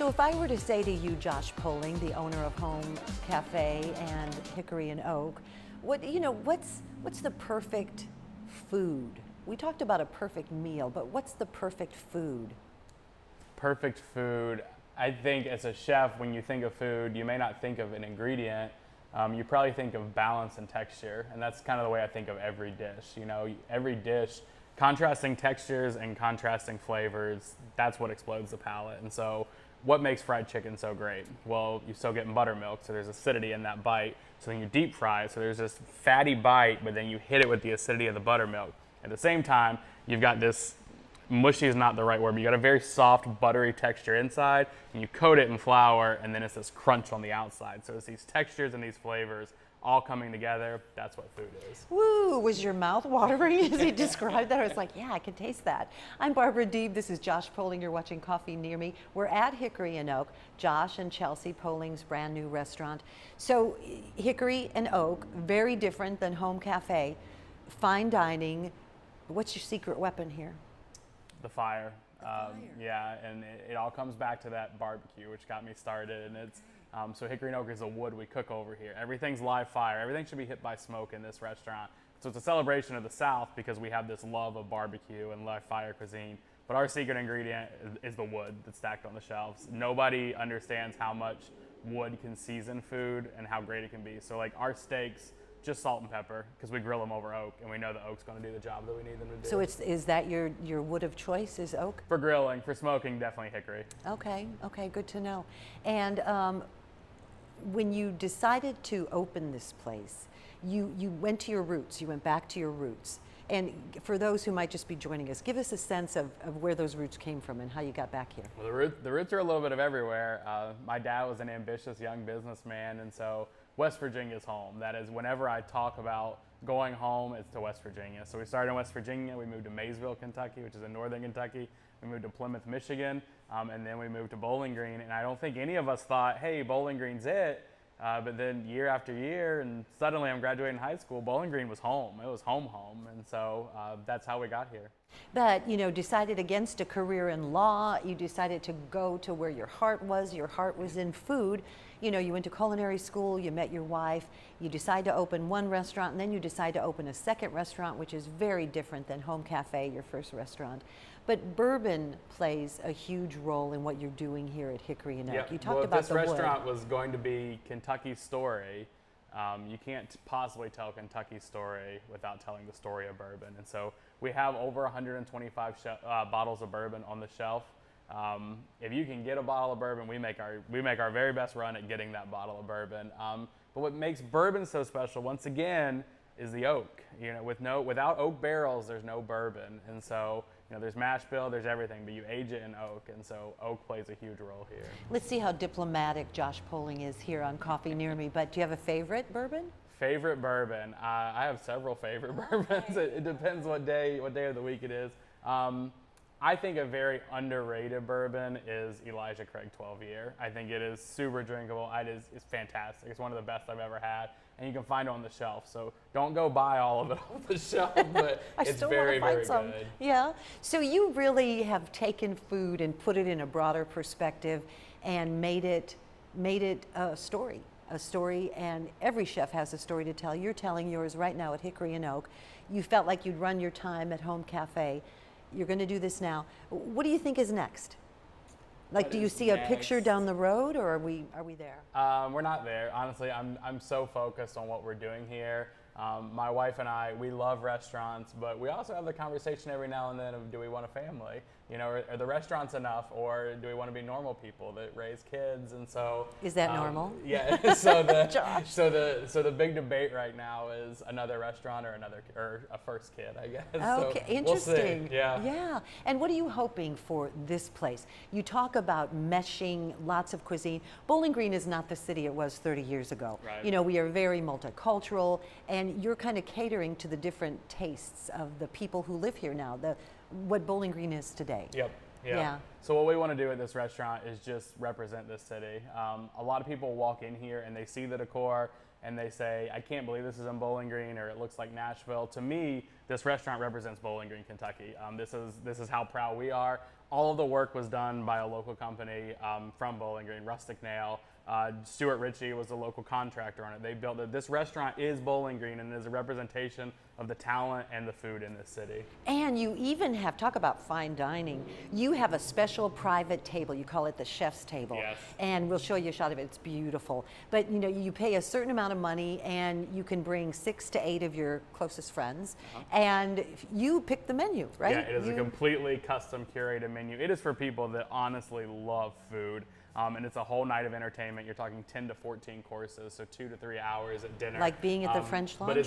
So if I were to say to you, Josh Poling, the owner of Home Cafe and Hickory and Oak, what's the perfect food? We talked about a perfect meal, but what's the perfect food? Perfect food. I think as a chef, when you think of food, you may not think of an ingredient. You probably think of balance and texture, and that's kind of the way I think of every dish. You know, every dish, contrasting textures and contrasting flavors, that's what explodes the palate. And so what makes fried chicken so great? Well, you still get buttermilk, so there's acidity in that bite. So then you deep fry it, so there's this fatty bite, but then you hit it with the acidity of the buttermilk. At the same time, you've got this, mushy is not the right word, but you got a very soft, buttery texture inside, and you coat it in flour, and then it's this crunch on the outside. So it's these textures and these flavors all coming together. That's what food is. Woo, was your mouth watering as he described that? I was like, yeah, I can taste that. I'm Barbara Deeb. This is Josh Poling. You're watching Coffee Near Me. We're at Hickory and Oak, Josh and Chelsea Poling's brand new restaurant. So Hickory and Oak, very different than Home Cafe, fine dining. What's your secret weapon here? The fire. Yeah, and it all comes back to that barbecue, which got me started. And it's so Hickory and Oak is a wood we cook over here. Everything's live fire. Everything should be hit by smoke in this restaurant. So it's a celebration of the South because we have this love of barbecue and live fire cuisine. But our secret ingredient is the wood that's stacked on the shelves. Nobody understands how much wood can season food and how great it can be. So like our steaks, just salt and pepper, because we grill them over oak, and we know the oak's going to do the job that we need them to do. So is that your wood of choice, is oak? For grilling, for smoking, definitely hickory. Okay, good to know. And when you decided to open this place, you went to your roots, you went back to your roots. And for those who might just be joining us, give us a sense of where those roots came from and how you got back here. Well, the roots are a little bit of everywhere. My dad was an ambitious young businessman, and so West Virginia's home. That is, whenever I talk about going home, it's to West Virginia. So we started in West Virginia, we moved to Maysville, Kentucky, which is in northern Kentucky. We moved to Plymouth, Michigan, and then we moved to Bowling Green. And I don't think any of us thought, hey, Bowling Green's it. But then year after year, and suddenly I'm graduating high school, Bowling Green was home. It was home. And so that's how we got here. But, decided against a career in law. You decided to go to where your heart was. Your heart was in food. You went to culinary school, you met your wife, you decide to open one restaurant, and then you decide to open a second restaurant, which is very different than Home Cafe, your first restaurant. But bourbon plays a huge role in what you're doing here at Hickory and Oak. Yep. You talked about the wood. This restaurant was going to be Kentucky's story. You can't possibly tell Kentucky's story without telling the story of bourbon. And so we have over 125 bottles of bourbon on the shelf. If you can get a bottle of bourbon, we make our very best run at getting that bottle of bourbon. But what makes bourbon so special, once again, is the oak. Without oak barrels, there's no bourbon. And so, there's mash bill, there's everything, but you age it in oak, and so oak plays a huge role here. Let's see how diplomatic Josh Poling is here on Coffee Near Me. But do you have a favorite bourbon? Favorite bourbon? I have several favorite bourbons. It depends what day of the week it is. I think a very underrated bourbon is Elijah Craig 12 Year. I think it is super drinkable. It's fantastic. It's one of the best I've ever had, and you can find it on the shelf. So don't go buy all of it off the shelf, but it's very, very good. Yeah. So you really have taken food and put it in a broader perspective and made it a story. And every chef has a story to tell. You're telling yours right now at Hickory and Oak. You felt like you'd run your time at Home Cafe. You're going to do this now. What do you think is next? Like, do you see a picture down the road, or are we there? We're not there. Honestly, I'm so focused on what we're doing here. My wife and I, we love restaurants, but we also have the conversation every now and then of, do we want a family? Are the restaurants enough, or do we want to be normal people that raise kids? And so is that normal? Yeah. So the big debate right now is another restaurant or a first kid, I guess. Okay, so interesting. We'll see. Yeah. Yeah. And what are you hoping for this place? You talk about meshing lots of cuisine. Bowling Green is not the city it was 30 years ago. Right. We are very multicultural, and you're kind of catering to the different tastes of the people who live here now. What Bowling Green is today. Yep. Yeah. So what we want to do at this restaurant is just represent this city. A lot of people walk in here and they see the decor and they say, I can't believe this is in Bowling Green, or it looks like Nashville. To me, this restaurant represents Bowling Green, Kentucky. This is how proud we are. All of the work was done by a local company from Bowling Green, Rustic Nail. Stuart Ritchie was the local contractor on it. They built it. This restaurant is Bowling Green and is a representation of the talent and the food in this city. And you even have, talk about fine dining, you have a special private table. You call it the chef's table. Yes. And we'll show you a shot of it. It's beautiful. But you know, you pay a certain amount of money and you can bring 6 to 8 of your closest friends. And you pick the menu, right? Yeah, it is a completely custom curated menu. It is for people that honestly love food. And it's a whole night of entertainment. You're talking 10 to 14 courses, so 2 to 3 hours at dinner. Like being at the French Laundry. But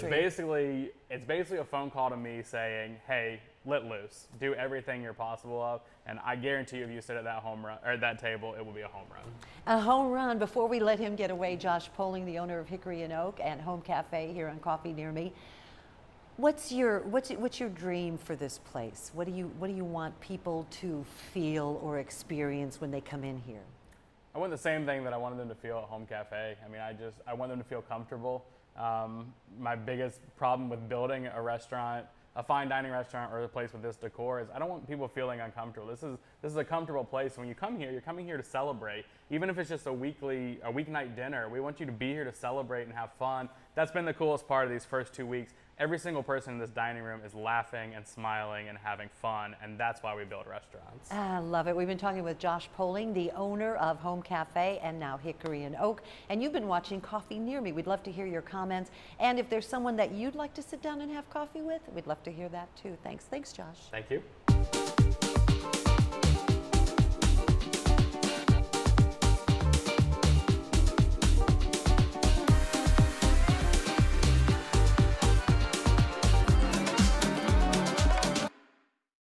it's basically a phone call to me saying, hey, let loose. Do everything you're possible of. And I guarantee you, if you sit at that home run or that table, it will be a home run. A home run. Before we let him get away, Josh Poling, the owner of Hickory and Oak and Home Cafe here on Coffee Near Me. What's your dream for this place? What do you want people to feel or experience when they come in here? I want the same thing that I wanted them to feel at Home Cafe. I mean, I want them to feel comfortable. My biggest problem with building a restaurant, a fine dining restaurant, or a place with this decor is I don't want people feeling uncomfortable. This is a comfortable place. When you come here, you're coming here to celebrate. Even if it's just a weeknight dinner, we want you to be here to celebrate and have fun. That's been the coolest part of these first 2 weeks. Every single person in this dining room is laughing and smiling and having fun, and that's why we build restaurants. I love it. We've been talking with Josh Poling, the owner of Home Cafe and now Hickory and Oak, and you've been watching Coffee Near Me. We'd love to hear your comments, and if there's someone that you'd like to sit down and have coffee with, we'd love to hear that too. Thanks, Josh. Thank you.